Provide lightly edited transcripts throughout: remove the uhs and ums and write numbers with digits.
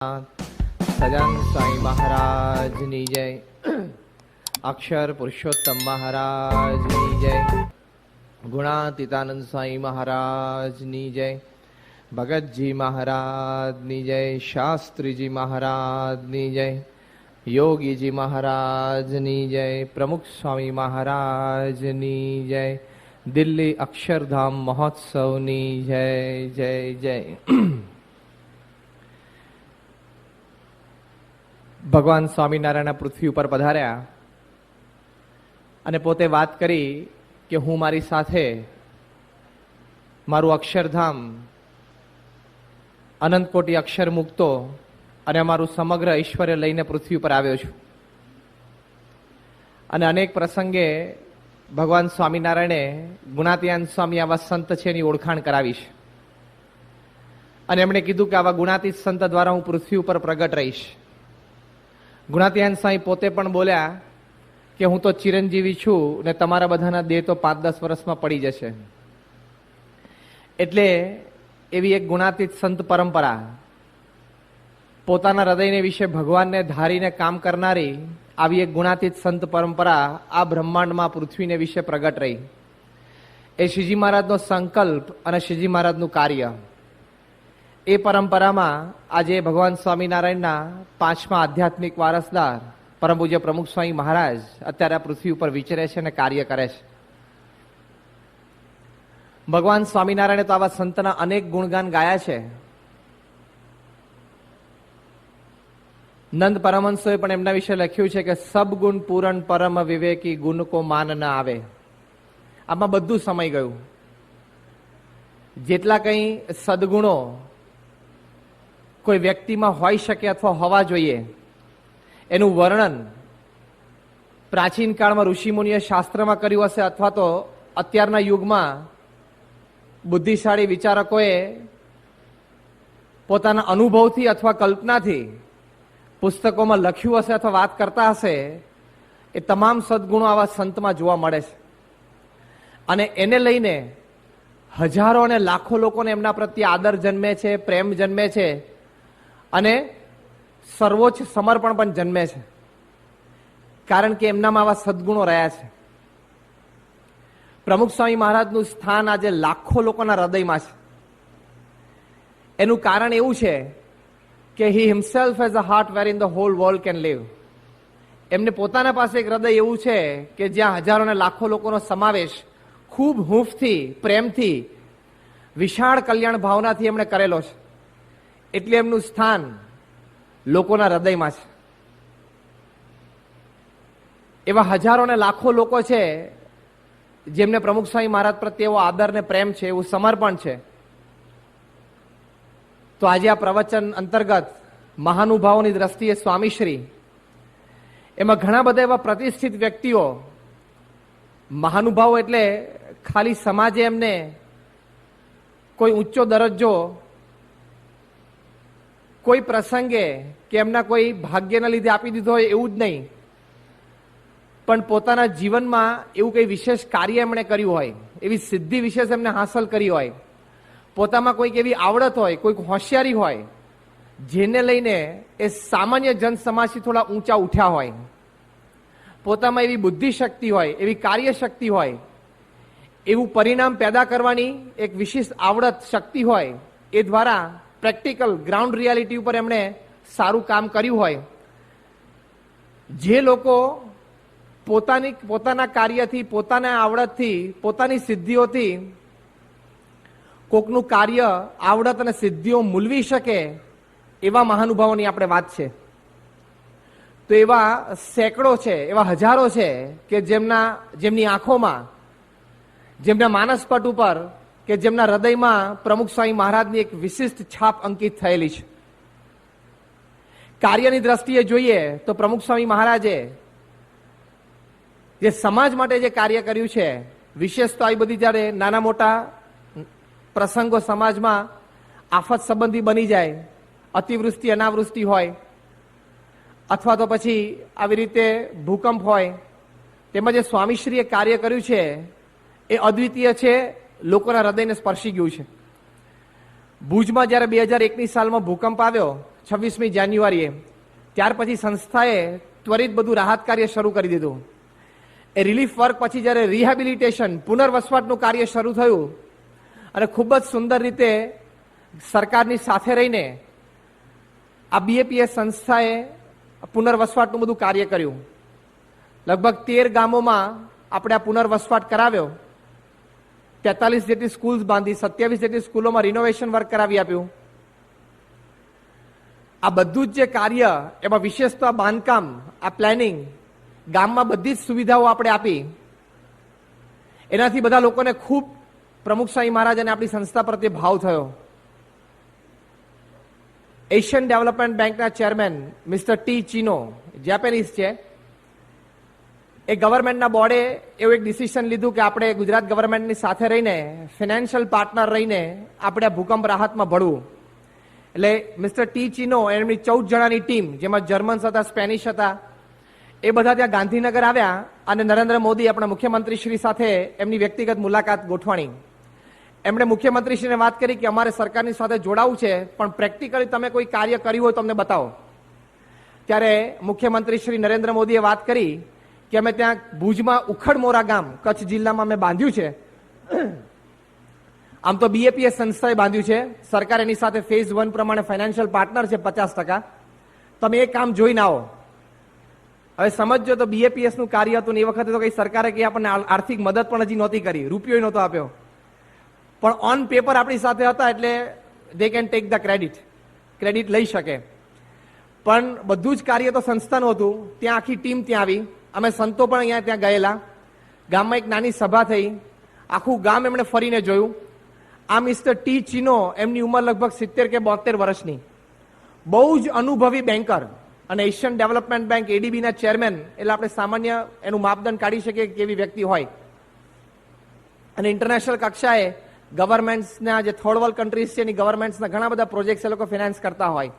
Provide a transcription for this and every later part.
સજાન સ્વામી મહારાજની જય, અક્ષર પુરુષોત્તમ મહારાજની જય, ગુણાતીતાનંદ સ્વામી મહારાજની જય, ભગતજી મહારાજની જય, શાસ્ત્રીજી મહારાજની જય, યોગીજી મહારાજની જય, પ્રમુખ સ્વામી મહારાજની જય, દિલ્હી અક્ષરધામ મહોત્સવની જય જય જય. ભગવાન સ્વામિનારાયણ પૃથ્વી ઉપર પધાર્યા અને પોતે વાત કરી કે હું મારી સાથે મારું અક્ષરધામ અનંત કોટી અક્ષર મુક્તો અને અમારું સમગ્ર ઐશ્વર્ય લઈને પૃથ્વી ઉપર આવ્યો છું. અને અનેક પ્રસંગે ભગવાન સ્વામિનારાયણે ગુણાતીતાનંદ સ્વામી આવા સંત છે એની ઓળખાણ કરાવી છે. અને એમણે કીધું કે આવા ગુણાતીત સંત દ્વારા હું પૃથ્વી ઉપર પ્રગટ રહીશ. ગુણાતીતાનંદ સ્વામી પોતે પણ બોલ્યા કે હું તો ચિરંજીવી છું ને તમારા બધાના દેહ તો 5-10 વર્ષમાં પડી જશે. એટલે એવી એક ગુણાતીત સંત પરંપરા, પોતાના હૃદયને વિશે ભગવાનને ધારીને કામ કરનારી આવી એક ગુણાતીત સંત પરંપરા આ બ્રહ્માંડમાં પૃથ્વીને વિશે પ્રગટ રહી. એ શ્રીજી મહારાજનો સંકલ્પ અને શ્રીજી મહારાજનું કાર્ય. એ પરંપરામાં આજે ભગવાન સ્વામિનારાયણના 5મા આધ્યાત્મિક વારસદાર પરમ પૂજ્ય પ્રમુખ સ્વામી મહારાજ અત્યારે આ પૃથ્વી ઉપર વિચરે છે અને કાર્ય કરે છે. ભગવાન સ્વામિનારાયણે તો આવા સંતના અનેક ગુણગાન ગાયા છે. નંદ પરમહંસોએ પણ એમના વિશે લખ્યું છે કે સબ ગુણ પૂરણ પરમ વિવેકી ગુણ કો માન ન આવે. આમાં બધું સમાઈ ગયું. જેટલા કંઈ સદગુણો કોઈ વ્યક્તિમાં હોઈ શકે અથવા હોવા જોઈએ એનું વર્ણન પ્રાચીન કાળમાં ઋષિમુનિએ શાસ્ત્રમાં કર્યું હશે અથવા તો અત્યારના યુગમાં બુદ્ધિશાળી વિચારકોએ પોતાના અનુભવથી અથવા કલ્પનાથી પુસ્તકોમાં લખ્યું હશે અથવા વાત કરતા હશે. એ તમામ સદગુણો આવા સંતમાં જોવા મળે છે. અને એને લઈને હજારો અને લાખો લોકોને એમના પ્રત્યે આદર જન્મે છે, પ્રેમ જન્મે છે અને સર્વોચ્ચ સમર્પણ પણ જન્મે છે. કારણ કે એમનામાં આવા સદગુણો રહ્યા છે. પ્રમુખ સ્વામી મહારાજનું સ્થાન આજે લાખો લોકોના હૃદયમાં છે. એનું કારણ એવું છે કે he himself has a heart where in the whole world can live. એમને પોતાના પાસે એક હૃદય એવું છે કે જ્યાં હજારો અને લાખો લોકોનો સમાવેશ ખૂબ હૂંફથી, પ્રેમથી, વિશાળ કલ્યાણ ભાવનાથી એમણે કરેલો છે. એટલે એમનું સ્થાન લોકોના હૃદયમાં છે. એવા હજારો ને લાખો લોકો છે જેમને પ્રમુખ સ્વામી મહારાજ પ્રત્યે એવો આદર ને પ્રેમ છે, એવું સમર્પણ છે. તો આજે આ પ્રવચન અંતર્ગત મહાનુભાવોની દ્રષ્ટિએ સ્વામીશ્રી, એમાં ઘણા બધા એવા પ્રતિષ્ઠિત વ્યક્તિઓ, મહાનુભાવો એટલે ખાલી સમાજે એમને કોઈ ઊંચો દરજ્જો કોઈ પ્રસંગે કે એમના કોઈ ભાગ્યના લીધે આપી દીધો હોય એવું જ નહીં, પણ પોતાના જીવનમાં એવું કંઈ વિશેષ કાર્ય એમણે કર્યું હોય, એવી સિદ્ધિ વિશેષ એમને હાંસલ કરી હોય, પોતામાં કોઈક એવી આવડત હોય, કોઈક હોશિયારી હોય જેને લઈને એ સામાન્ય જન સમાજથી થોડા ઊંચા ઉઠ્યા હોય, પોતામાં એવી બુદ્ધિ શક્તિ હોય, એવી કાર્ય શક્તિ હોય, એવું પરિણામ પેદા કરવાની એક વિશિષ્ટ આવડત શક્તિ હોય, એ દ્વારા પ્રેક્ટિકલ ગ્રાઉન્ડ રિયાલિટી ઉપર એમણે સારું કામ કર્યું હોય. જે લોકો પોતાના કાર્યથી, પોતાના આવડતથી, પોતાની સિદ્ધિઓથી કોકનું કાર્ય, આવડત અને સિદ્ધિઓ મૂલવી શકે એવા મહાનુભાવોની આપણે વાત છે. તો એવા સેંકડો છે, એવા હજારો છે કે જેમની આંખોમાં, જેમના માનસપટ ઉપર કે જેમના હૃદયમાં પ્રમુખ સ્વામી મહારાજની એક વિશિષ્ટ છાપ અંકિત થયેલી છે. કાર્યની દ્રષ્ટિએ જોઈએ તો પ્રમુખ સ્વામી મહારાજે જે સમાજ માટે જે કાર્ય કર્યું છે, વિશેષ તો આવી બધી જ્યારે નાના મોટા પ્રસંગો સમાજમાં આફત સંબંધી બની જાય, અતિવૃષ્ટિ અનાવૃષ્ટિ હોય, અથવા તો પછી આવી રીતે ભૂકંપ હોય, તેમાં જે સ્વામીશ્રીએ કાર્ય કર્યું છે એ અદ્વિતીય છે, લોકોના હૃદયને સ્પર્શી ગયું છે. ભુજમાં જ્યારે 2001ની સાલમાં ભૂકંપ આવ્યો, 26મી જાન્યુઆરીએ. ત્યાર પછી સંસ્થાએ ત્વરિત બધું રાહત કાર્ય શરૂ કરી દીધું. એ રિલીફ વર્ક પછી જ્યારે રિહેબિલિટેશન પુનર્વસવાટનું કાર્ય શરૂ થયું અને ખૂબ જ સુંદર રીતે સરકારની સાથે રહીને આ બીએપીએસ સંસ્થાએ પુનર્વસવાટનું બધું કાર્ય કર્યું. લગભગ 13 ગામોમાં આપણે આ પુનર્વસવાટ કરાવ્યો. 43 જેટલી સ્કૂલ્સ બાંધી, 27 જેટલી સ્કૂલોમાં રિનોવેશન વર્ક કરાવી આપ્યું. આ બધું જ જે કાર્ય, એમાં વિશેષ તો આ બાંધકામ, આ પ્લાનિંગ, ગામમાં બધી જ સુવિધાઓ આપણે આપી. એનાથી બધા લોકોને ખૂબ પ્રમુખ સ્વામી મહારાજ અને આપણી સંસ્થા પ્રત્યે ભાવ થયો. એશિયન ડેવલપમેન્ટ બેંકના ચેરમેન મિસ્ટર ટી ચીનો, જેપેનીઝ છે, એ ગવર્મેન્ટના બોર્ડે એવું એક ડિસિઝન લીધું કે આપણે ગુજરાત ગવર્મેન્ટની સાથે રહીને, ફિનાન્શિયલ પાર્ટનર રહીને આપણે આ ભૂકંપ રાહતમાં ભળવું. એટલે મિસ્ટર ટી ચીનો એમની 14 જણાની ટીમ, જેમાં જર્મન્સ હતા, સ્પેનિશ હતા, એ બધા ત્યાં ગાંધીનગર આવ્યા અને નરેન્દ્ર મોદી આપણા મુખ્યમંત્રી શ્રી સાથે એમની વ્યક્તિગત મુલાકાત ગોઠવાણી. એમણે મુખ્યમંત્રીશ્રીને વાત કરી કે અમારે સરકારની સાથે જોડાવું છે, પણ પ્રેક્ટિકલી તમે કોઈ કાર્ય કર્યું હોય તો અમને બતાવો. ત્યારે મુખ્યમંત્રી શ્રી નરેન્દ્ર મોદીએ વાત કરી કે અમે ત્યાં ભુજમાં ઉખડમોરા ગામ કચ્છ જિલ્લામાં અમે બાંધ્યું છે. આમ તો બીએપીએસ સંસ્થાએ બાંધ્યું છે, સરકાર એની સાથે ફેઝ 1 પ્રમાણે ફાઇનાન્શિયલ પાર્ટનર છે 50%. તમે એ કામ જોઈને આવો. હવે સમજો તો બીએપીએસ નું કાર્ય હતું ને એ વખતે તો કઈ સરકારે કઈ આપણને આર્થિક મદદ પણ હજી નહોતી કરી, રૂપિયો નહોતો આપ્યો, પણ ઓન પેપર આપણી સાથે હતા એટલે they can take the credit લઈ શકે. પણ બધું જ કાર્ય તો સંસ્થાનું હતું. ત્યાં આખી ટીમ ત્યાં આવી, અમે સંતો પણ અહીંયા ત્યાં ગયેલા. ગામમાં એક નાની સભા થઈ, આખું ગામ એમણે ફરીને જોયું. આ મિસ્ટર ટી ચીનો, એમની ઉંમર લગભગ 70 કે 72 વર્ષની, બહુ જ અનુભવી બેન્કર અને એશિયન ડેવલપમેન્ટ બેંક એડીબીના ચેરમેન, એટલે આપણે સામાન્ય એનું માપદંડ કાઢી શકીએ કે કેવી વ્યક્તિ હોય. અને ઇન્ટરનેશનલ કક્ષાએ ગવર્મેન્ટ્સના જે થર્ડ વર્લ્ડ કન્ટ્રીઝ છે એની ગવર્મેન્ટ્સના ઘણા બધા પ્રોજેક્ટ્સ એ લોકો ફિનાન્સ કરતા હોય.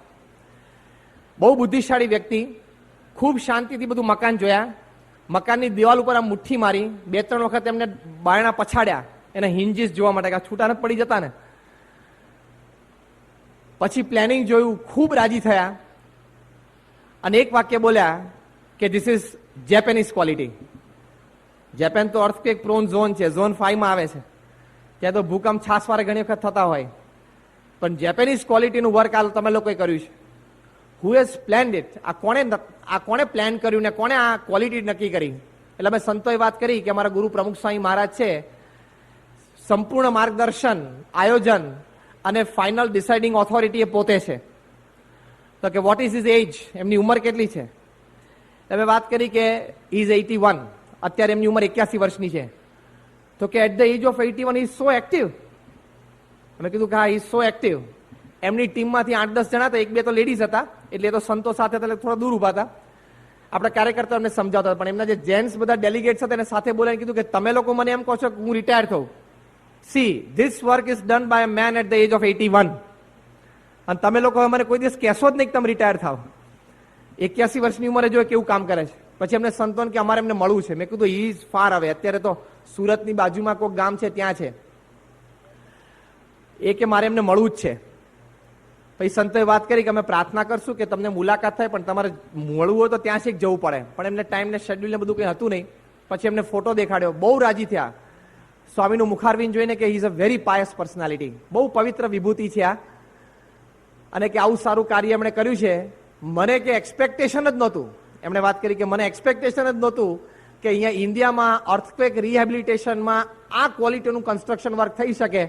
બહુ બુદ્ધિશાળી વ્યક્તિ. ખૂબ શાંતિથી બધું મકાન જોયા. મકાનની દિવાલ ઉપર આમ મુઠ્ઠી મારી, 2-3 વખત એમને બાયણા પછાડ્યા એને હિન્જીસ જોવા માટે, કે છૂટા નથી પડી જતા ને. પછી પ્લાનિંગ જોયું, ખૂબ રાજી થયા અને એક વાક્ય બોલ્યા કે ધીસ ઇઝ જેપેનીઝ ક્વોલિટી. જેપેન તો અર્થક્વેક પ્રોન ઝોન છે, ઝોન 5 માં આવે છે. ત્યાં તો ભૂકંપ છાસવારે ઘણી વખત થતા હોય, પણ જેપેનીઝ ક્વોલિટીનું વર્ક આ તમે લોકોએ કર્યું છે. Who has planned it? આ કોણે પ્લાન કર્યું ને કોણે આ ક્વોલિટી નક્કી કરી? એટલે અમે સંતોએ વાત કરી કે અમારા ગુરુ પ્રમુખ સ્વામી મહારાજ છે, સંપૂર્ણ માર્ગદર્શન, આયોજન અને ફાઇનલ ડિસાઇડિંગ ઓથોરિટી એ પોતે છે. તો કે વોટ ઇઝ હિઝ એજ? એમની ઉંમર કેટલી છે? તમે વાત કરી કે હી ઇઝ 81, અત્યારે એમની ઉંમર 81 વર્ષની છે. તો કે at the age of 81 he is so active. અમે કીધું કે હા, હી ઇઝ સો એક્ટિવ. એમની ટીમમાંથી 8-10 જણા હતા, 1-2 તો લેડીઝ હતા, એટલે એ તો સંતો સાથે હતા, થોડા દૂર ઉભા હતા. આપણા કાર્યકર્તા એમને સમજાવતા, પણ એમના જે જેન્ટ્સ બધા ડેલિગેટ્સ હતા એને સાથે બોલાવીને કીધું કે તમે લોકો મને એમ કહો છો કે હું રિટાયર થઉં. See, this work is done by a man at the age of 81. અને તમે લોકો મને કોઈ દિવસ કહેશો જ નહીં કે તમે રિટાયર થાવ. 81 વર્ષની ઉંમરે જો કેવું કામ કરે છે. પછી એમને સંતોન કે અમારે એમને મળવું છે. મેં કીધું હી ઇઝ ફાર અવે, અત્યારે તો સુરતની બાજુમાં કોઈ ગામ છે ત્યાં છે. એ કે મારે એમને મળવું જ છે. પછી સંતોએ વાત કરી કે અમે પ્રાર્થના કરશું કે તમને મુલાકાત થાય, પણ તમારે મળવું હોય તો ત્યાં શીખ જવું પડે. પણ એમને ટાઈમ ને શેડ્યુલ ને બધું કંઈ હતું નહીં. પછી એમને ફોટો દેખાડ્યો, બહુ રાજી થયા. સ્વામીનું મુખારવિંદ જોઈને કે he is a very pious personality, બહુ પવિત્ર વિભૂતિ છે આ, અને કે આવું સારું કાર્ય એમણે કર્યું છે. મને કે એક્સપેક્ટેશન જ નહોતું. એમણે વાત કરી કે મને એક્સપેક્ટેશન જ નહોતું કે અહીંયા ઇન્ડિયામાં અર્થક્વેક રિહેબિલિટેશનમાં આ ક્વોલિટીનું કન્સ્ટ્રક્શન વર્ક થઈ શકે,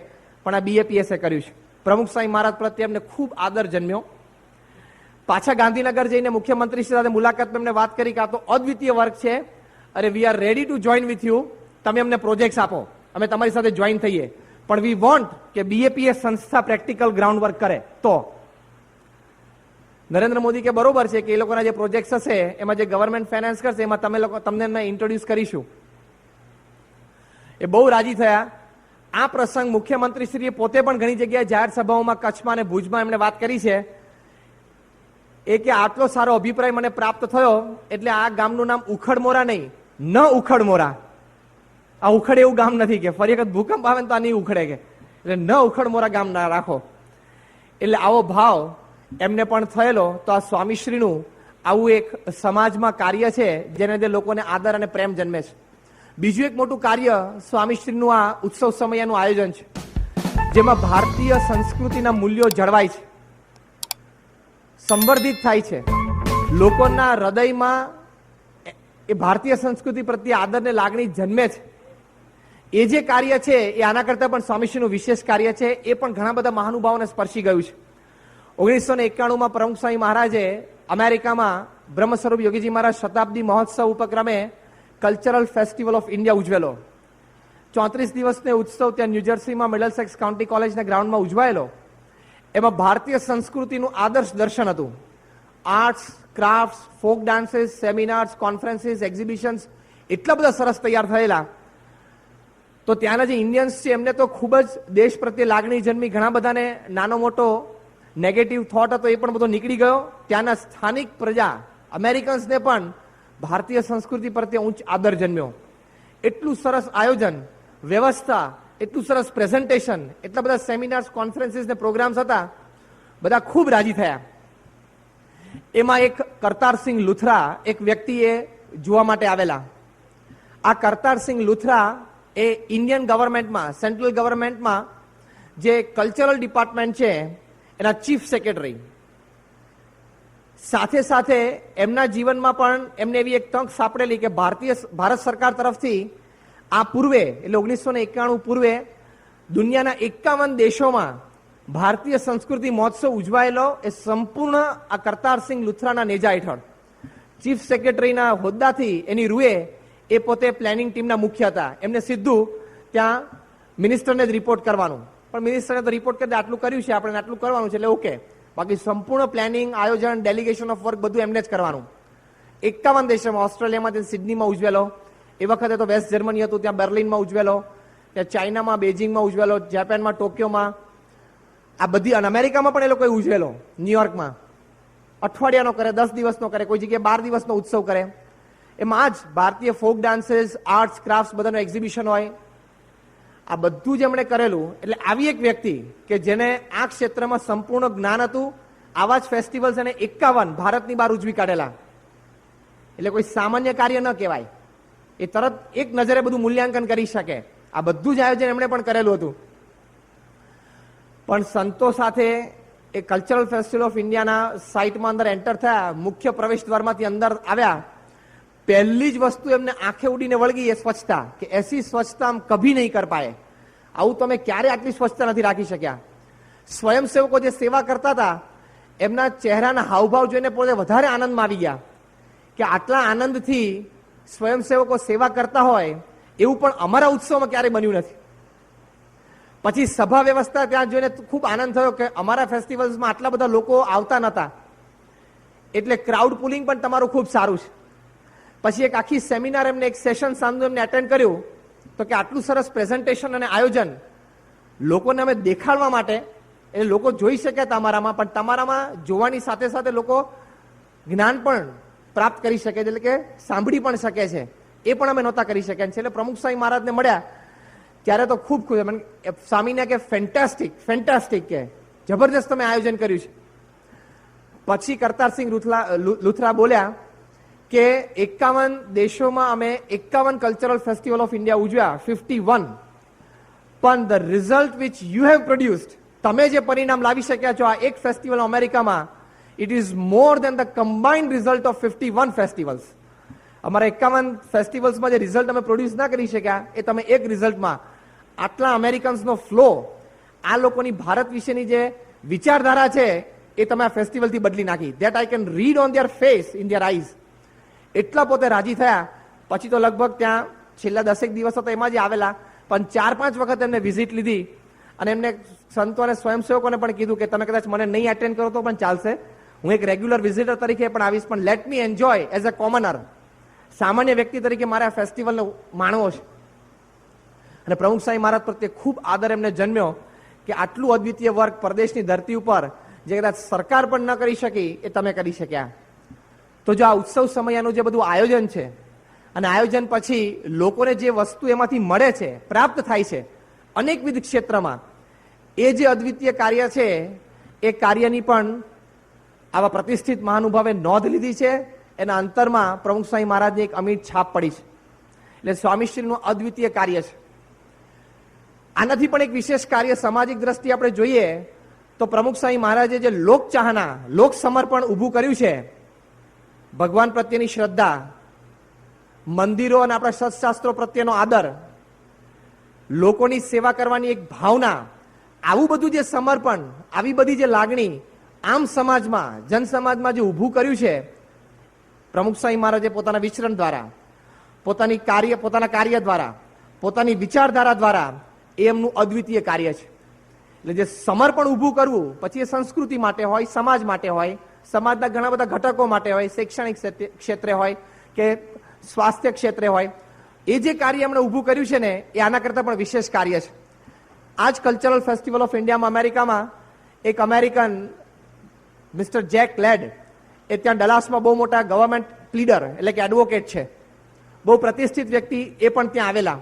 પણ આ બીએપીએસે કર્યું છે. પ્રમુખ સ્વામી મહારાજ પ્રત્યે એમને ખૂબ આદર જન્મ્યો. પાછા ગાંધીનગર જઈને મુખ્યમંત્રી સાથે મુલાકાતમાં એમને વાત કરી કે આ તો અદ્વિતીય વર્ક છે, અરે we are ready to join with you, તમે અમને પ્રોજેક્ટ્સ આપો, અમે તમારી સાથે જોઈન થઈએ, પણ વી વોન્ટ કે બીએપીએસ સંસ્થા પ્રેક્ટિકલ ગ્રાઉન્ડ વર્ક કરે. તો નરેન્દ્ર મોદી કે બરોબર છે કે એ લોકોના જે પ્રોજેક્ટ્સ હશે એમાં જે ગવર્મેન્ટ ફાઇનાન્સ કરશે એમાં તમને અમે ઇન્ટ્રોડ્યુસ કરીશું. એ બહુ રાજી થયા. આ પ્રસંગ મુખ્યમંત્રીશ્રીએ પોતે પણ ઘણી જગ્યાએ જાહેર સભાઓમાં કચ્છમાં અને ભુજમાં એમણે વાત કરી છે. એ કે આટલો સારો અભિપ્રાય મને પ્રાપ્ત થયો એટલે આ ગામનું નામ ઉખડમોરા નહીં, ન ઉખડમોરા. આ ઉખડ એવું ગામ નથી કે ફરી વખત ભૂકંપ આવે તો આ નહીં ઉખડે કે, એટલે ન ઉખડમોરા ગામ ના રાખો. એટલે આવો ભાવ એમને પણ થયેલો. તો આ સ્વામીશ્રીનું આવું એક સમાજમાં કાર્ય છે જેને લીધે લોકોને આદર અને પ્રેમ જન્મે છે. બીજું એક મોટું કાર્ય સ્વામીશ્રીનું આ ઉત્સવ સમયનું આયોજન છે, જેમાં ભારતીય સંસ્કૃતિના મૂલ્યો જળવાય છે, સંવર્ધિત થાય છે, લોકોના હૃદયમાં એ ભારતીય સંસ્કૃતિ પ્રત્યે આદરને લાગણી જન્મે છે. એ જે કાર્ય છે એ આના કરતા પણ સ્વામીશ્રીનું વિશેષ કાર્ય છે. એ પણ ઘણા બધા મહાનુભાવોને સ્પર્શી ગયું છે. 1991માં પ્રમુખ સ્વામી મહારાજે અમેરિકામાં બ્રહ્મ સ્વરૂપ યોગીજી મહારાજ શતાબ્દી મહોત્સવ ઉપક્રમે કલ્ચરલ ફેસ્ટિવલ ઓફ ઇન્ડિયા ઉજવેલો. 34 દિવસનો ઉત્સવ ત્યાં ન્યૂજર્સીમાં મિડલસેક્સ કાઉન્ટી કોલેજના ગ્રાઉન્ડમાં ઉજવાયેલો. એમાં ભારતીય સંસ્કૃતિનું આદર્શ દર્શન હતું. Arts, crafts, folk dances, seminars, conferences, exhibitions એટલા બધા સરસ તૈયાર થયેલા. તો ત્યાંના જે ઇન્ડિયન્સ છે એમને તો ખૂબ જ દેશ પ્રત્યે લાગણી જન્મી. ઘણા બધાને નાનો મોટો નેગેટિવ થોટ હતો એ પણ બધો નીકળી ગયો. ત્યાંના સ્થાનિક પ્રજા અમેરિકન્સને પણ ભારતીય સંસ્કૃતિ પ્રત્યે ઉચ્ચ આદર જન્મ્યો. એટલું સરસ આયોજન, વ્યવસ્થા, એટલું સરસ પ્રેઝન્ટેશન, એટલા બધા સેમિનાર્સ, કોન્ફરન્સીસ ને પ્રોગ્રામ્સ હતા. બધા ખૂબ રાજી થયા. એમાં એક કરતારસિંહ લુથરા એક વ્યક્તિએ જોવા માટે આવેલા. આ કરતારસિંહ લુથરા એ ઇન્ડિયન ગવર્મેન્ટમાં, સેન્ટ્રલ ગવર્મેન્ટમાં જે કલ્ચરલ ડિપાર્ટમેન્ટ છે એના ચીફ સેક્રેટરી. સાથે સાથે એમના જીવનમાં પણ એમને એવી એક તક સાંપડેલી કે ભારત સરકાર તરફથી આ પૂર્વે એટલે 1991 પૂર્વે દુનિયાના 51 દેશોમાં ભારતીય સંસ્કૃતિ મહોત્સવ ઉજવાયેલો. એ સંપૂર્ણ આ કરતારસિંહ લુથરાના નેજા હેઠળ ચીફ સેક્રેટરીના હોદ્દાથી એની રૂએ એ પોતે પ્લાનિંગ ટીમના મુખ્ય હતા. એમને સીધું ત્યાં મિનિસ્ટરને જ રિપોર્ટ કરવાનું. પણ મિનિસ્ટરને તો રિપોર્ટ કરી આટલું કર્યું છે, આપણે આટલું કરવાનું છે એટલે ઓકે. બાકી સંપૂર્ણ પ્લાનિંગ, આયોજન, ડેલિગેશન ઓફ વર્ક બધું એમને જ કરવાનું. 51 દેશોમાં, ઓસ્ટ્રેલિયામાં સિડનીમાં ઉજવેલો. એ વખતે તો વેસ્ટ જર્મની હતું, ત્યાં બર્લિનમાં ઉજવેલો, ત્યાં ચાઇનામાં બેઇજિંગમાં ઉજવેલો, જાપાનમાં ટોક્યોમાં, આ બધી. અને અમેરિકામાં પણ એ લોકોએ ઉજવેલો, ન્યુયોર્કમાં. અઠવાડિયાનો કરે, 10 દિવસનો કરે, કોઈ જગ્યાએ 12 દિવસનો ઉત્સવ કરે. એમાં જ ભારતીય ફોક ડાન્સીસ, આર્ટ્સ, ક્રાફ્ટ્સ બધાનું એક્ઝિબિશન હોય. આ બધું જ એમણે કરેલું. એટલે આવી એક વ્યક્તિ કે જેને આ ક્ષેત્રમાં સંપૂર્ણ જ્ઞાન હતું, આવા જ ફેસ્ટિવલ્સ એને 51 ભારતની બહાર ઉજવી કાઢેલા. એટલે કોઈ સામાન્ય કાર્ય ન કહેવાય. એ તરત એક નજરે બધું મૂલ્યાંકન કરી શકે. આ બધું જ આયોજન એમણે પણ કરેલું હતું. પણ સંતો સાથે એ કલ્ચરલ ફેસ્ટિવલ ઓફ ઇન્ડિયાના સાઇટમાં અંદર એન્ટર થયા, મુખ્ય પ્રવેશ દ્વારમાંથી અંદર આવ્યા. પહેલી જ વસ્તુ એમને આંખે ઉડીને વળગી એ સ્વચ્છતા, કે એસી સ્વચ્છતા આમ કભી નહીં કર પાએ. આવું તમે ક્યારે આટલી સ્વચ્છતા નથી રાખી શક્યા. સ્વયંસેવકો જે સેવા કરતા હતા એમના ચહેરાના હાવભાવ જોઈને પોતે વધારે આનંદમાં આવી ગયા કે આટલા આનંદથી સ્વયંસેવકો સેવા કરતા હોય એવું પણ અમારા ઉત્સવમાં ક્યારેય બન્યું નથી. પછી સભા વ્યવસ્થા ત્યાં જોઈને ખૂબ આનંદ થયો કે અમારા ફેસ્ટિવલ્સમાં આટલા બધા લોકો આવતા નહોતા, એટલે ક્રાઉડ પુલિંગ પણ તમારું ખૂબ સારું છે. પછી એક આખી સેમિનાર એમને એક સેશન સાંજનું એમને અટેન્ડ કર્યું. તો કે આટલું સરસ પ્રેઝન્ટેશન અને આયોજન લોકોને અમે દેખાડવા માટે, એટલે લોકો જોઈ શકે તમારામાં, પણ તમારામાં જોવાની સાથે સાથે લોકો જ્ઞાન પણ પ્રાપ્ત કરી શકે, એટલે કે સાંભળી પણ શકે છે. એ પણ અમે નહોતા કરી શક્યા. એટલે પ્રમુખ સ્વામી મહારાજને મળ્યા ત્યારે તો ખૂબ ખુશ. સ્વામીને કે ફેન્ટાસ્ટિક કે જબરજસ્ત તમે આયોજન કર્યું છે. પછી કરતારસિંહ લુથરા બોલ્યા કે 51 દેશોમાં અમે 51 કલ્ચરલ ફેસ્ટિવલ ઓફ ઇન્ડિયા ઉજવ્યા, 51. પણ the result which you have produced, તમે જે પરિણામ લાવી શક્યા છો આ એક ફેસ્ટિવલ અમેરિકામાં, it is more than the combined result of 51 festivals. અમારા 51 ફેસ્ટિવલ્સમાં જે રિઝલ્ટ અમે પ્રોડ્યુસ ના કરી શક્યા એ તમે એક રિઝલ્ટમાં આટલા અમેરિકન્સનો ફ્લો, આ લોકોની ભારત વિશેની જે વિચારધારા છે એ તમે આ ફેસ્ટિવલથી બદલી નાખી. That I can read on there face, in their eyes. એટલા પોતે રાજી થયા. પછી તો લગભગ ત્યાં છેલ્લા 10 દિવસ તો એમાં જ આવેલા, પણ 4-5 વખત એમને વિઝિટ લીધી. અને એમને સંતો અને સ્વયંસેવકોને પણ કીધું કે તમે કદાચ મને નહીં એટેન્ડ કરો તો પણ ચાલશે, હું એક રેગ્યુલર વિઝિટર તરીકે પણ આવીશ, પણ let me enjoy as a commoner, સામાન્ય વ્યક્તિ તરીકે મારે આ ફેસ્ટિવલને માણવો છે. અને પ્રમુખ સ્વામી મહારાજ પ્રત્યે ખૂબ આદર એમને જન્મ્યો કે આટલું અદ્વિતીય વર્ક પરદેશની ધરતી ઉપર જે કદાચ સરકાર પણ ન કરી શકી એ તમે કરી શક્યા. તો જો આ ઉત્સવ સમયનું જે બધું આયોજન છે, અને આયોજન પછી લોકોને જે વસ્તુ એમાંથી મળે છે, પ્રાપ્ત થાય છે અનેકવિધ ક્ષેત્રમાં, એ જે અદ્વિતીય કાર્ય છે એ કાર્યની પણ આવા પ્રતિષ્ઠિત મહાનુભાવે નોંધ લીધી છે. એના અંતરમાં પ્રમુખ સ્વામી મહારાજની એક અમિટ છાપ પડી છે. એટલે સ્વામીશ્રીનું અદ્વિતીય કાર્ય છે. આનાથી પણ એક વિશેષ કાર્ય સામાજિક દ્રષ્ટિએ આપણે જોઈએ તો પ્રમુખ સ્વામી મહારાજે જે લોક ચાહના, લોક સમર્પણ ઊભું કર્યું છે, ભગવાન પ્રત્યેની શ્રદ્ધા, મંદિરો અને આપણા સત્શાસ્ત્રો પ્રત્યેનો આદર, લોકોની સેવા કરવાની એક ભાવના, આવું બધું જે સમર્પણ, આવી બધી જે લાગણી આમ સમાજમાં, જન સમાજમાં જે ઊભું કર્યું છે પ્રમુખ સ્વામી મહારાજે પોતાના વિચરણ દ્વારા, પોતાના કાર્ય દ્વારા, પોતાની વિચારધારા દ્વારા, એ એમનું અદ્વિતીય કાર્ય છે. એટલે જે સમર્પણ ઊભું કરવું, પછી એ સંસ્કૃતિ માટે હોય, સમાજ માટે હોય, સમાજના ઘણા બધા ઘટકો માટે હોય, શૈક્ષણિક ક્ષેત્રે હોય કે સ્વાસ્થ્ય ક્ષેત્રે હોય, એ જે કાર્ય એમણે ઊભું કર્યું છે ને, એ આના કરતાં પણ વિશેષ કાર્ય છે. આ જ કલ્ચરલ ફેસ્ટિવલ ઓફ ઇન્ડિયામાં અમેરિકામાં એક અમેરિકન મિસ્ટર જેક લેડ, એ ત્યાં ડલાસમાં બહુ મોટા ગવર્મેન્ટ લીડર એટલે કે એડવોકેટ છે, બહુ પ્રતિષ્ઠિત વ્યક્તિ, એ પણ ત્યાં આવેલા.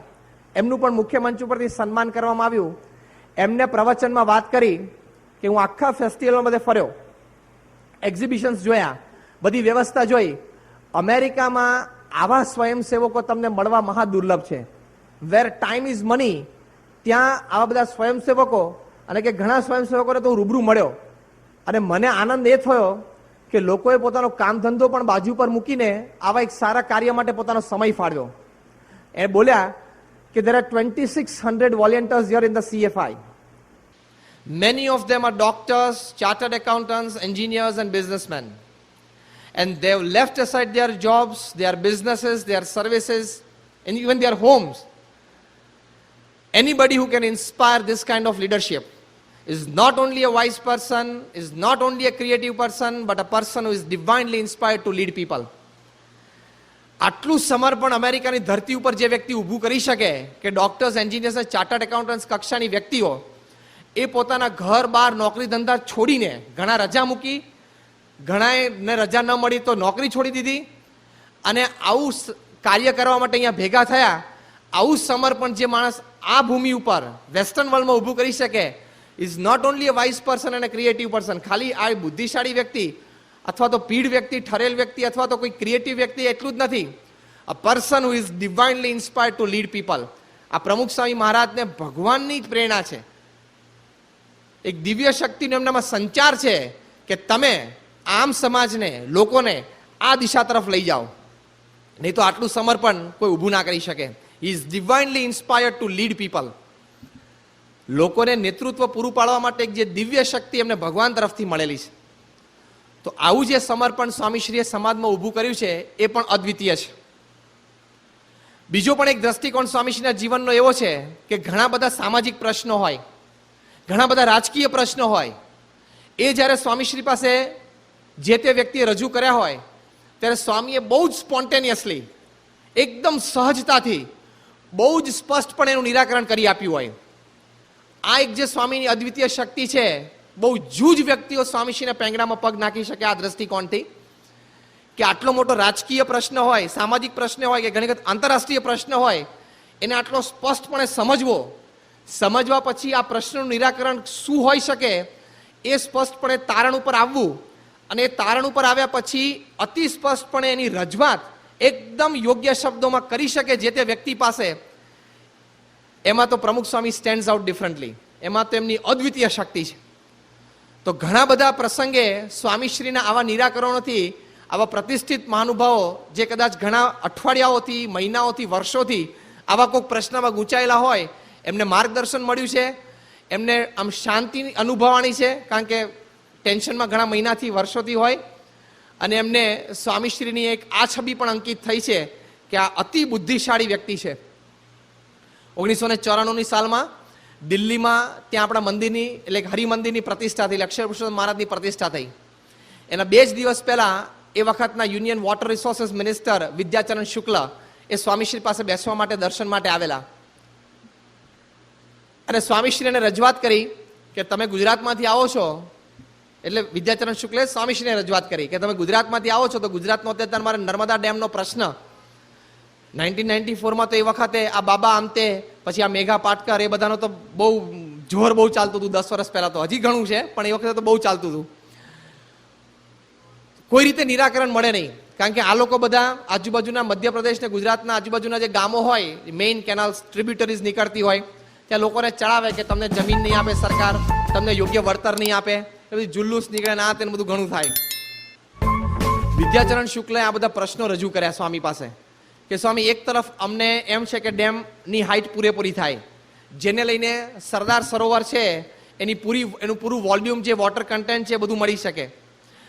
એમનું પણ મુખ્ય મંચ ઉપરથી સન્માન કરવામાં આવ્યું. એમને પ્રવચનમાં વાત કરી કે હું આખા ફેસ્ટિવલમાં બધે ફર્યો, એક્ઝિબિશન્સ જોયા, બધી વ્યવસ્થા જોઈ. અમેરિકામાં આવા સ્વયંસેવકો તમને મળવા મહા દુર્લભ છે. વેર ટાઈમ ઇઝ મની, ત્યાં આવા બધા સ્વયંસેવકો, અને કે ઘણા સ્વયંસેવકોને તો હું રૂબરૂ મળ્યો, અને મને આનંદ એ થયો કે લોકોએ પોતાનો કામ ધંધો પણ બાજુ પર મૂકીને આવા એક સારા કાર્ય માટે પોતાનો સમય ફાળવ્યો. એ બોલ્યા કે there are 2600 volunteers here in the CFI. Many of them are doctors, chartered accountants, engineers and businessmen. And they have left aside their jobs, their businesses, their services, and even their homes. Anybody who can inspire this kind of leadership is not only a wise person, is not only a creative person, but a person who is divinely inspired to lead people. આટલું સમર્પણ અમેરિકાની ધરતી ઉપર જે વ્યક્તિ ઊભું કરી શકે કે ડોક્ટર્સ, એન્જિનિયર્સ, ચાર્ટર્ડ એકાઉન્ટન્ટ્સ કક્ષાની વ્યક્તિઓ એ પોતાના ઘર બહાર નોકરી ધંધા છોડીને, ઘણા રજા મૂકી, ઘણાને રજા ન મળી તો નોકરી છોડી દીધી, અને આવું કાર્ય કરવા માટે અહીંયા ભેગા થયા. આવું સમર્પણ જે માણસ આ ભૂમિ ઉપર વેસ્ટર્ન વર્લ્ડમાં ઊભું કરી શકે is not only a wise person અને ક્રિએટિવ પર્સન. ખાલી આ બુદ્ધિશાળી વ્યક્તિ અથવા તો પીઢ વ્યક્તિ, ઠરેલ વ્યક્તિ અથવા તો કોઈ ક્રિએટિવ વ્યક્તિ એટલું જ નથી. A person who is divinely inspired to lead people. આ પ્રમુખ સ્વામી મહારાજને ભગવાનની જ પ્રેરણા છે, એક દિવ્ય શક્તિનો એમનામાં સંચાર છે કે તમે આમ સમાજને, લોકોને આ દિશા તરફ લઈ જાઓ. નહીં તો આટલું સમર્પણ કોઈ ઊભું ના કરી શકે. He is divinely inspired to lead people. લોકોને નેતૃત્વ પૂરું પાડવા માટે જે દિવ્ય શક્તિ એમને ભગવાન તરફથી મળેલી છે. તો આવું જે સમર્પણ સ્વામીશ્રીએ સમાજમાં ઊભું કર્યું છે એ પણ અદ્વિતીય છે. બીજો પણ એક દ્રષ્ટિકોણ સ્વામીશ્રીના જીવનનો એવો છે કે ઘણા બધા સામાજિક પ્રશ્નો હોય, ઘણા બધા રાજકીય પ્રશ્નો હોય, એ જ્યારે સ્વામીશ્રી પાસે જે તે વ્યક્તિએ રજૂ કર્યા હોય ત્યારે સ્વામીએ બહુ જ સ્પોન્ટેનિયસલી, એકદમ સહજતાથી, બહુ જ સ્પષ્ટપણે એનું નિરાકરણ કરી આપ્યું હોય. આ એક જે સ્વામીની અદ્વિતીય શક્તિ છે, બહુ જૂજ વ્યક્તિઓ સ્વામીશ્રીના પેંગડામાં પગ નાખી શકે આ દ્રષ્ટિકોણથી કે આટલો મોટો રાજકીય પ્રશ્ન હોય, સામાજિક પ્રશ્ન હોય કે ઘણી વખત આંતરરાષ્ટ્રીય પ્રશ્ન હોય, એને આટલો સ્પષ્ટપણે સમજવા પછી આ પ્રશ્નનું નિરાકરણ શું હોઈ શકે એ સ્પષ્ટપણે તારણ ઉપર આવવું, અને એ તારણ ઉપર આવ્યા પછી અતિ સ્પષ્ટપણે એની રજૂઆત એકદમ યોગ્ય શબ્દોમાં કરી શકે જે તે વ્યક્તિ પાસે, એમાં તો પ્રમુખ સ્વામી સ્ટેન્ડ્સ આઉટ ડિફરન્ટલી. એમાં તો એમની અદ્વિતીય શક્તિ છે. તો ઘણા બધા પ્રસંગે સ્વામીશ્રીના આવા નિરાકરણોથી આવા પ્રતિષ્ઠિત મહાનુભાવો જે કદાચ ઘણા અઠવાડિયાઓથી, મહિનાઓથી, વર્ષોથી આવા કોઈક પ્રશ્નમાં ગૂંચાયેલા હોય, એમને માર્ગદર્શન મળ્યું છે, એમને આમ શાંતિ અનુભવવાની છે, કારણ કે ટેન્શનમાં ઘણા મહિનાથી, વર્ષોથી હોય, અને એમને સ્વામીશ્રીની એક આ છબી પણ અંકિત થઈ છે કે આ અતિ બુદ્ધિશાળી વ્યક્તિ છે. 1994ની સાલમાં દિલ્હીમાં ત્યાં આપણા મંદિરની એટલે હરિમંદિરની પ્રતિષ્ઠા થઈ, અક્ષર પુરુષોત્તમ મહારાજની પ્રતિષ્ઠા થઈ. એના 2 જ દિવસ પહેલા એ વખતના યુનિયન વોટર રિસોર્સિસ મિનિસ્ટર વિદ્યાચરણ શુક્લ એ સ્વામીશ્રી પાસે બેસવા માટે, દર્શન માટે આવેલા, અને સ્વામીશ્રીને રજૂઆત કરી કે તમે ગુજરાતમાંથી આવો છો. એટલે વિદ્યાચરણ શુક્લે સ્વામીશ્રીને રજૂઆત કરી કે તમે ગુજરાતમાંથી આવો છો તો ગુજરાતનો અત્યારે તમારે નર્મદા ડેમનો પ્રશ્ન 1994માં તો એ વખતે આ બાબા આમતે, પછી આ મેઘા પાટકર, એ બધાનો તો બહુ જોર બહુ ચાલતું હતું. 10 વર્ષ પહેલા તો હજી ઘણું છે, પણ એ વખતે તો બહુ ચાલતું હતું. કોઈ રીતે નિરાકરણ મળે નહીં. કારણ કે આ લોકો બધા આજુબાજુના મધ્યપ્રદેશ ને ગુજરાતના આજુબાજુના જે ગામો હોય, મેઇન કેનાલ ટ્રિબ્યુટરીઝ નીકળતી હોય, ત્યાં લોકોને ચડાવે કે તમને જમીન નહીં આપે સરકાર, તમને યોગ્ય વળતર નહીં આપે, એ બધી જુલ્લુસ નીકળે, ના તેને બધું ઘણું થાય. વિદ્યાચરણ શુક્લે આ બધા પ્રશ્નો રજૂ કર્યા સ્વામી પાસે કે સ્વામી, એક તરફ અમને એમ છે કે ડેમની હાઇટ પૂરેપૂરી થાય, જેને લઈને સરદાર સરોવર છે એનું પૂરું વોલ્યુમ જે વોટર કન્ટેન્ટ છે બધું મળી શકે.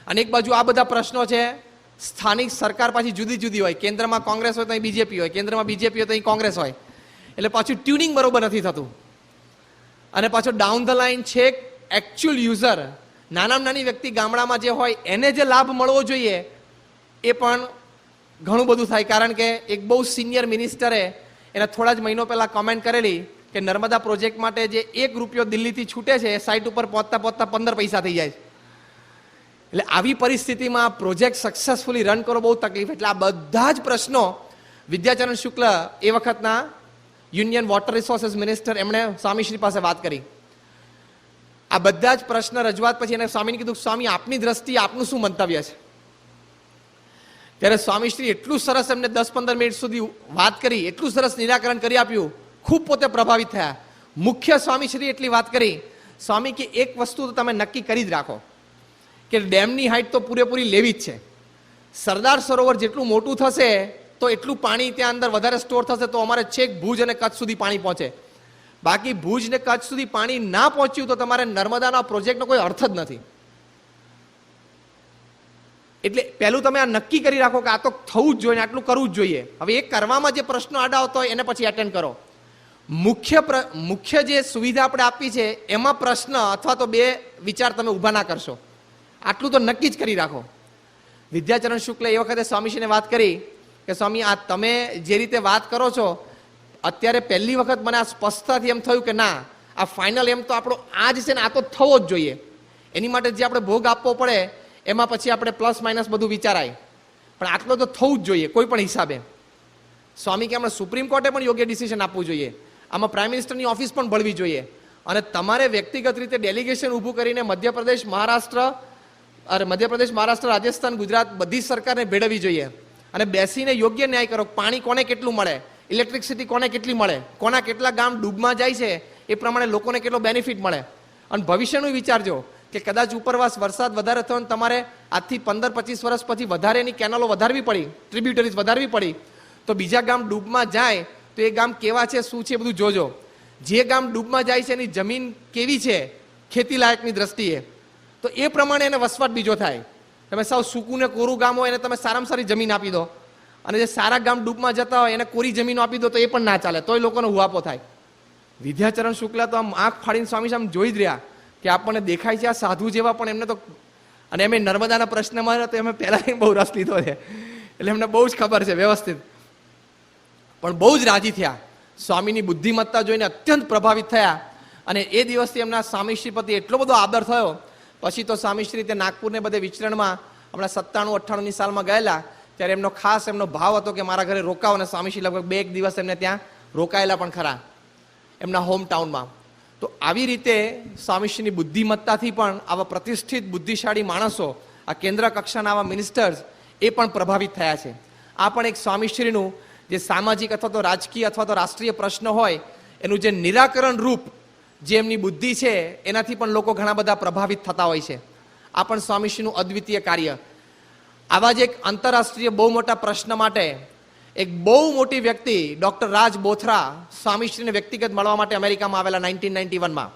અને એક બાજુ આ બધા પ્રશ્નો છે, સ્થાનિક સરકાર પાછી જુદી જુદી હોય, કેન્દ્રમાં કોંગ્રેસ હોય તો અહીં બીજેપી હોય, કેન્દ્રમાં બીજેપી હોય તો અહીં કોંગ્રેસ હોય, એટલે પાછું ટ્યુનિંગ બરોબર નથી થતું. અને પાછો ડાઉન ધ લાઇન છે એકચ્યુઅલ યુઝર, નાનામાં નાની વ્યક્તિ ગામડામાં જે હોય એને જે લાભ મળવો જોઈએ એ પણ ઘણું બધું થાય. કારણ કે એક બહુ સિનિયર મિનિસ્ટરે એના થોડા જ મહિનો પહેલા કોમેન્ટ કરેલી કે નર્મદા પ્રોજેક્ટ માટે જે ₹1 દિલ્હીથી છૂટે છે એ સાઇટ ઉપર પહોંચતા 15 પૈસા થઈ જાય છે. એટલે આવી પરિસ્થિતિમાં પ્રોજેક્ટ સક્સેસફુલી રન કરો બહુ તકલીફ. એટલે આ બધા જ પ્રશ્નો વિદ્યાચરણ શુક્લ એ વખતના યુનિયન વોટર રિસોર્સિસ મિનિસ્ટર એમણે સ્વામીશ્રી પાસે વાત કરી. આ બધા જ પ્રશ્ન રજૂઆત પછી એને સ્વામીને કીધું, સ્વામી આપની દ્રષ્ટિએ આપનું શું મંતવ્ય છે? ત્યારે સ્વામીશ્રી એટલું સરસ એમને 10-15 મિનિટ સુધી વાત કરી, એટલું સરસ નિરાકરણ કરી આપ્યું, ખૂબ પોતે પ્રભાવિત થયા. મુખ્ય સ્વામીશ્રી એટલી વાત કરી, સ્વામી કે એક વસ્તુ તો તમે નક્કી કરી જ રાખો કે ડેમની હાઇટ તો પૂરેપૂરી લેવી જ છે. સરદાર સરોવર જેટલું મોટું થશે તો એટલું પાણી ત્યાં અંદર વધારે સ્ટોર થશે, તો અમારે છેક ભુજ અને કચ્છ સુધી પાણી પહોંચે. બાકી ભુજ ને કચ્છ સુધી પાણી ના પહોંચ્યું તો તમારે નર્મદાના પ્રોજેક્ટનો કોઈ અર્થ જ નથી. એટલે પહેલું તમે આ નક્કી કરી રાખો કે આ તો થવું જ જોઈએ, આટલું કરવું જ જોઈએ. હવે એ કરવામાં જે પ્રશ્નો આડા આવતો હોય એને પછી એટેન્ડ કરો. મુખ્ય જે સુવિધા આપણે આપી છે એમાં પ્રશ્ન અથવા તો બે વિચાર તમે ઊભા ના કરશો, આટલું તો નક્કી જ કરી રાખો. વિદ્યાચરણ શુક્લે એ વખતે સ્વામીશ્રીને વાત કરી કે સ્વામી, આ તમે જે રીતે વાત કરો છો, અત્યારે પહેલી વખત મને આ સ્પષ્ટતાથી એમ થયું કે ના, આ ફાઇનલ એમ તો આપણો આ જ છે ને, આ તો થવો જ જોઈએ. એની માટે જે આપણે ભોગ આપવો પડે એમાં પછી આપણે પ્લસ માઇનસ બધું વિચારાય, પણ આટલો તો થવું જ જોઈએ કોઈ પણ હિસાબે. સ્વામી કે આપણે સુપ્રીમ કોર્ટે પણ યોગ્ય ડિસિઝન આપવું જોઈએ, આમાં પ્રાઇમ મિનિસ્ટરની ઓફિસ પણ ભળવી જોઈએ, અને તમારે વ્યક્તિગત રીતે ડેલિગેશન ઊભું કરીને મધ્યપ્રદેશ, મહારાષ્ટ્ર, રાજસ્થાન, ગુજરાત બધી સરકારને ભેળવવી જોઈએ અને બેસીને યોગ્ય ન્યાય કરો. પાણી કોને કેટલું મળે, ઇલેક્ટ્રિસિટી કોને કેટલી મળે, કોના કેટલા ગામ ડૂબમાં જાય છે, એ પ્રમાણે લોકોને કેટલો બેનિફિટ મળે. અને ભવિષ્યનું વિચારજો કે કદાચ ઉપરવાસ વરસાદ વધારે થયો, તમારે આજથી 15-25 વર્ષ પછી વધારે એની કેનાલો વધારવી પડી, ટ્રિબ્યુટરીઝ વધારવી પડી, તો બીજા ગામ ડૂબમાં જાય તો એ ગામ કેવા છે, શું છે, બધું જોજો. જે ગામ ડૂબમાં જાય છે એની જમીન કેવી છે ખેતી લાયકની દ્રષ્ટિએ, તો એ પ્રમાણે એને વસવાટ બીજો થાય. તમે સાવ સૂકું ને કોરું ગામ હોય એને તમે સારામાં સારી જમીન આપી દો, અને જે સારા ગામ ડૂબમાં જતા હોય એને કોરી જમીન આપી દો તો એ પણ ના ચાલે, તોય લોકોનો હુઆપો થાય. વિદ્યાચરણ શુક્લા તો આમ આંખ ફાડીને સ્વામી સામે જોઈ જ રહ્યા કે આપણને દેખાય છે આ સાધુ જેવા, પણ એમને તો, અને એમ નર્મદાના પ્રશ્નમાં તો એમને પહેલા બહુ રસ લીધો છે, એટલે એમને બહુ જ ખબર છે વ્યવસ્થિત, પણ બહુ જ રાજી થયા. સ્વામીની બુદ્ધિમત્તા જોઈને અત્યંત પ્રભાવિત થયા, અને એ દિવસથી એમના સ્વામીશ્રી પ્રતિ એટલો બધો આદર થયો. પછી તો સ્વામીશ્રી તે નાગપુરને બધે વિચરણમાં હમણાં 97-98ની સાલમાં ગયેલા, ત્યારે એમનો ખાસ એમનો ભાવ હતો કે મારા ઘરે રોકાવ, અને સ્વામીશ્રી લગભગ 2 દિવસ એમને ત્યાં રોકાયેલા પણ ખરા એમના હોમ ટાઉનમાં. તો આવી રીતે સ્વામીશ્રીની બુદ્ધિમત્તાથી પણ આવા પ્રતિષ્ઠિત બુદ્ધિશાળી માણસો, આ કેન્દ્ર કક્ષાના આવા મિનિસ્ટર્સ એ પણ પ્રભાવિત થયા છે. આ પણ એક સ્વામીશ્રીનું જે સામાજિક અથવા તો રાજકીય અથવા તો રાષ્ટ્રીય પ્રશ્ન હોય એનું જે નિરાકરણ રૂપ જે એમની બુદ્ધિ છે એનાથી પણ લોકો ઘણા બધા પ્રભાવિત થતા હોય છે. આ પણ સ્વામીશ્રીનું અદ્વિતીય કાર્ય. આવા જ એક આંતરરાષ્ટ્રીય બહુ મોટા પ્રશ્ન માટે એક બહુ મોટી વ્યક્તિ ડોક્ટર રાજ બોથરા સ્વામીશ્રીને વ્યક્તિગત મળવા માટે અમેરિકામાં આવેલા 1991માં.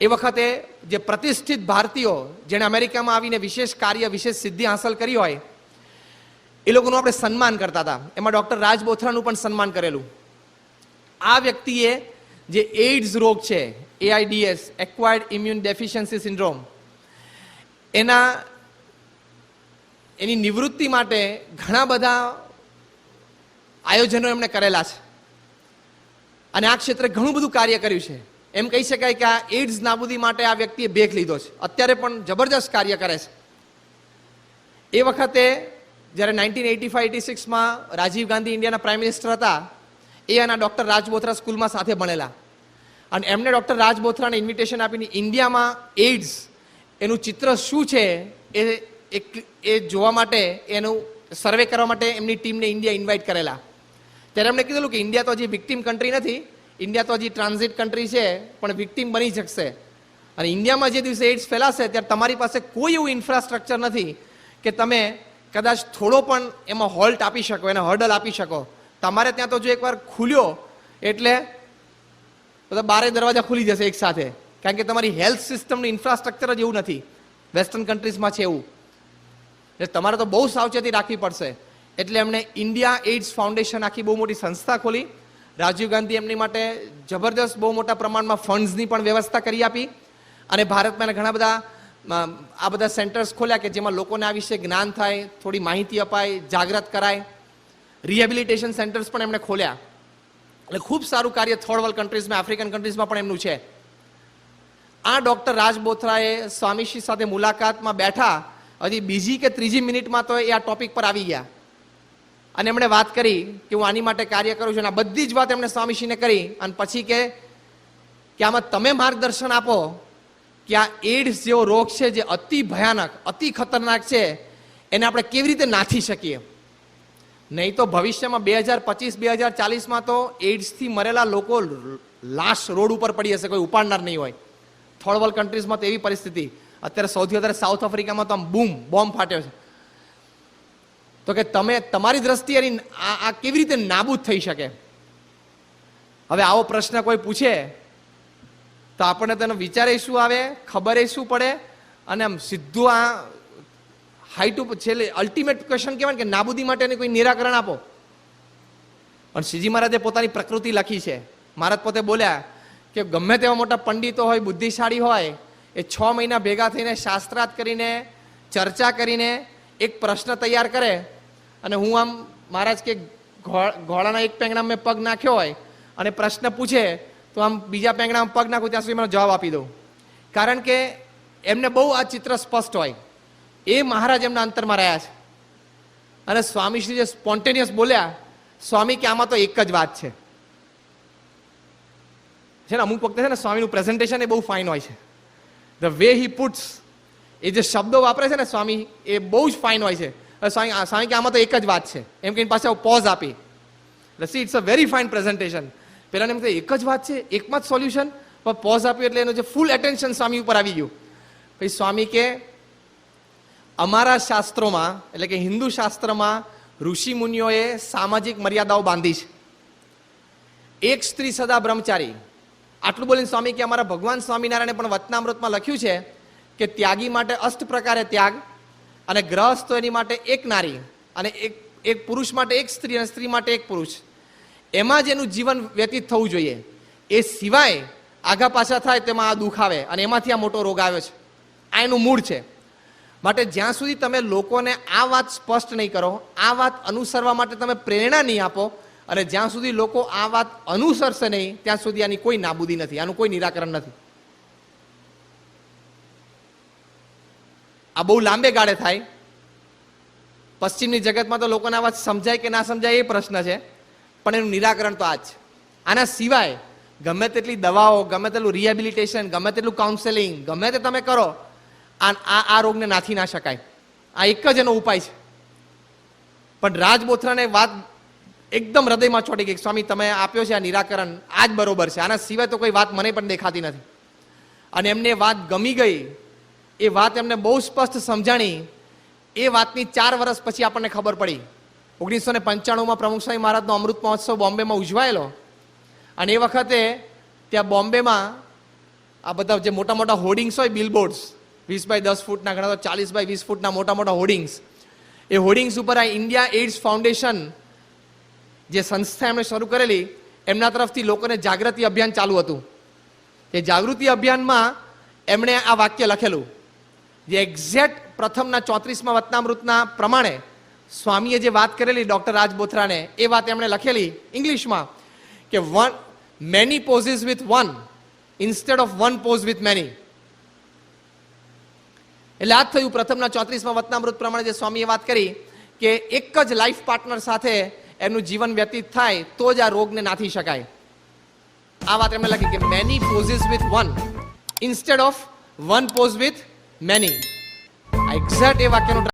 એ વખતે જે પ્રતિષ્ઠિત ભારતીયો જેણે અમેરિકામાં આવીને વિશેષ કાર્ય, વિશેષ સિદ્ધિ હાંસલ કરી હોય એ લોકોનું આપણે સન્માન કરતા હતા. એમાં ડોક્ટર રાજ બોથરાનું પણ સન્માન કરેલું. આ વ્યક્તિએ જે એઇડ્સ રોગ છે, AIDS, acquired immune deficiency syndrome, એની નિવૃત્તિ માટે ઘણા બધા આયોજનો એમણે કરેલા છે, અને આ ક્ષેત્રે ઘણું બધું કાર્ય કર્યું છે. એમ કહી શકાય કે આ એઇડ્સ નાબૂદી માટે આ વ્યક્તિએ ભેખ લીધો છે. અત્યારે પણ જબરજસ્ત કાર્ય કરે છે. એ વખતે જ્યારે 1985-86માં રાજીવ ગાંધી ઇન્ડિયાના પ્રાઇમ મિનિસ્ટર હતા, એ અને ડોક્ટર રાજ બોથરા સ્કૂલમાં સાથે ભણેલા, અને એમને ડોક્ટર રાજ બોથરાને ઇન્વિટેશન આપીને ઇન્ડિયામાં એઇડ્સ એનું ચિત્ર શું છે એ એક એ જોવા માટે એનું સર્વે કરવા માટે એમની ટીમને ઇન્ડિયા ઇન્વાઇટ કરેલા. ત્યારે એમણે કીધેલું કે ઇન્ડિયા તો હજી વિક્ટિમ કન્ટ્રી નથી, ઇન્ડિયા તો હજી ટ્રાન્ઝિટ કન્ટ્રી છે, પણ વિક્ટિમ બની શકશે. અને ઇન્ડિયામાં જે દિવસે એઇડ્સ ફેલાશે ત્યારે તમારી પાસે કોઈ એવું ઇન્ફ્રાસ્ટ્રક્ચર નથી કે તમે કદાચ થોડો પણ એમાં હોલ્ટ આપી શકો, એને હર્ડલ આપી શકો. તમારે ત્યાં તો જો એકવાર ખુલ્યો એટલે બધા બારે દરવાજા ખુલી જશે એક સાથે, કારણ કે તમારી હેલ્થ સિસ્ટમનું ઇન્ફ્રાસ્ટ્રક્ચર જ એવું નથી. વેસ્ટર્ન કન્ટ્રીઝમાં છે એવું. એટલે તમારે તો બહુ સાવચેતી રાખવી પડશે. એટલે એમણે ઇન્ડિયા એઇડ્સ ફાઉન્ડેશન આખી બહુ મોટી સંસ્થા ખોલી. રાજીવ ગાંધી એમની માટે જબરદસ્ત બહુ મોટા પ્રમાણમાં ફંડ્સની પણ વ્યવસ્થા કરી આપી. અને ભારતમાં ઘણા બધા આ બધા સેન્ટર્સ ખોલ્યા કે જેમાં લોકોને આ વિશે જ્ઞાન થાય, થોડી માહિતી અપાય, જાગૃત કરાય. રિહેબિલિટેશન સેન્ટર્સ પણ એમણે ખોલ્યા. એટલે ખૂબ સારું કાર્ય થર્ડ વર્લ્ડ કન્ટ્રીઝમાં, આફ્રિકન કન્ટ્રીઝમાં પણ એમનું છે. આ ડોક્ટર રાજ બોથરાએ સ્વામીશ્રી સાથે મુલાકાતમાં બેઠા, હજી બીજી કે ત્રીજી મિનિટમાં તો એ આ ટોપિક પર આવી ગયા અને એમણે વાત કરી કે હું આની માટે કાર્ય કરું છું. અને આ બધી જ વાત એમણે સ્વામીશ્રીને કરી. અને પછી કે આમાં તમે માર્ગદર્શન આપો કે આ એઇડ્સ જેવો રોગ છે જે અતિ ભયાનક, અતિ ખતરનાક છે, એને આપણે કેવી રીતે નાથી શકીએ. નહીં તો ભવિષ્યમાં 2025, 2040માં તો એઇડ્સથી મરેલા લોકો લાશ રોડ ઉપર પડી હશે, કોઈ ઉપાડનાર નહીં હોય. થર્ડ વર્લ્ડ કન્ટ્રીઝમાં તો એવી પરિસ્થિતિ. અત્યારે સૌથી વધારે સાઉથ આફ્રિકામાં તો આમ બોમ્બ ફાટ્યો છે. તો કે તમે તમારી દ્રષ્ટિએ આ કેવી રીતે નાબૂદ થઈ શકે. હવે આવો પ્રશ્ન કોઈ પૂછે તો આપણને તેનો વિચારે શું આવે, ખબરે શું પડે, અને આમ સીધું આ હાઈ ટુ છેલ્લે અલ્ટિમેટ ક્વેશ્ચન કહેવાય કે નાબૂદી માટેનું કોઈ નિરાકરણ આપો. પણ શ્રીજી મહારાજે પોતાની પ્રકૃતિ લખી છે. મહારાજ પોતે બોલ્યા કે ગમે તેવા મોટા પંડિતો હોય, બુદ્ધિશાળી હોય, એ 6 મહિના ભેગા થઈને શાસ્ત્રાર્થ કરીને, ચર્ચા કરીને એક પ્રશ્ન તૈયાર કરે. અને હું આમ મહારાજ કે ઘોડાના એક પેંગણામાં મેં પગ નાખ્યો હોય અને પ્રશ્ન પૂછે તો આમ બીજા પેંગણામાં પગ નાખું ત્યાં સુધી મને જવાબ આપી દઉં. કારણ કે એમને બહુ આ ચિત્ર સ્પષ્ટ હોય. એ મહારાજ એમના અંતરમાં રહ્યા છે. અને સ્વામીશ્રી જે સ્પોન્ટેનિયસ બોલ્યા, સ્વામી કે આમાં તો એક જ વાત છે. ને અમુક વખતે છે ને સ્વામીનું પ્રેઝન્ટેશન એ બહુ ફાઇન હોય છે. ધ વે હી પુટ્સ, એ જે શબ્દો વાપરે છે ને સ્વામી, એ બહુ જ ફાઇન હોય છે. સ્વામી કે આમાં તો એક જ વાત છે એમ કહીને પાછા પોઝ આપી. એટલે it's a very fine presentation. પેલાને એમ કે એક જ વાત છે, એકમાં જ સોલ્યુશન, પણ પોઝ આપ્યું એટલે એનું જે ફૂલ એટેન્શન સ્વામી ઉપર આવી ગયું. પછી સ્વામી કે અમારા શાસ્ત્રોમાં, એટલે કે હિન્દુ શાસ્ત્રમાં ઋષિ મુનિઓએ સામાજિક મર્યાદાઓ બાંધી છે. એક સ્ત્રી સદા બ્રહ્મચારી. આટલું બોલીને સ્વામી કે અમારા ભગવાન સ્વામિનારાયણે પણ વચનામૃતમાં લખ્યું છે કે ત્યાગી માટે અષ્ટ પ્રકારે ત્યાગ, અને ગ્રહસ્થ એની માટે એક નારી, અને એક પુરુષ માટે એક સ્ત્રી, અને સ્ત્રી માટે એક પુરુષ. એમાં જ એનું જીવન વ્યતીત થવું જોઈએ. એ સિવાય આગા પાછા થાય તેમાં આ દુઃખ આવે, અને એમાંથી આ મોટો રોગ આવ્યો છે. આ એનું મૂળ છે. માટે જ્યાં સુધી તમે લોકોને આ વાત સ્પષ્ટ નહીં કરો, આ વાત અનુસરવા માટે તમે પ્રેરણા નહીં આપો, અને જ્યાં સુધી લોકો આ વાત અનુસરશે નહીં ત્યાં સુધી આની કોઈ નાબૂદી નથી, આનું કોઈ નિરાકરણ નથી. આ બહુ લાંબે ગાળે થાય. પશ્ચિમની જગતમાં તો લોકોને આ વાત સમજાય કે ના સમજાય એ પ્રશ્ન છે, પણ એનું નિરાકરણ તો આ જ છે. આના સિવાય ગમે તેટલી દવાઓ, ગમે તેટલું રિહેબિલિટેશન, ગમે તેટલું કાઉન્સેલિંગ, ગમે તે તમે કરો, આ રોગને નાથી ના શકાય. આ એક જ એનો ઉપાય છે. પણ રાજ બોથરાને વાત એકદમ હૃદયમાં ચોંટી ગઈ. સ્વામી તમે આપ્યો છે આ નિરાકરણ, આ જ બરોબર છે, આના સિવાય તો કોઈ વાત મને પણ દેખાતી નથી. અને એમને વાત ગમી ગઈ. એ વાત એમને બહુ સ્પષ્ટ સમજાણી. એ વાતની 4 વર્ષ પછી આપણને ખબર પડી. 1995માં પ્રમુખ સ્વામી મહારાજનો અમૃત મહોત્સવ બોમ્બેમાં ઉજવાયેલો. અને એ વખતે ત્યાં બોમ્બેમાં આ બધા જે મોટા મોટા હોર્ડિંગ્સ હોય, બિલબોર્ડ્સ, 20 બાય 10 ફૂટના, ઘણા તો 40 બાય 20 ફૂટના મોટા મોટા હોર્ડિંગ્સ, એ હોર્ડિંગ્સ ઉપર આ ઇન્ડિયા એઇડ્સ ફાઉન્ડેશન જે સંસ્થા એમણે શરૂ કરેલી, એમના તરફથી લોકોને જાગૃતિ અભિયાન ચાલુ હતું. એ જાગૃતિ અભિયાનમાં એમણે આ વાક્ય લખેલું, જે એક્ઝેક્ટ પ્રથમના 34માં વચનામૃતના પ્રમાણે સ્વામીએ જે વાત કરેલી ડોક્ટર રાજ બોથરાને, એ વાત એમણે લખેલી ઇંગ્લિશમાં કે many poses with one instead of one pose with many. એટલે આ જ થયું. પ્રથમના 34માં વચનામૃત પ્રમાણે જે સ્વામીએ વાત કરી કે એક જ લાઈફ પાર્ટનર સાથે એમનું જીવન વ્યતીત થાય તો જ આ રોગને નાથી શકાય. આ વાત એમણે લખી કે many poses with one instead of one pose with many. આ એક્ઝેક્ટ એ વાક્યનું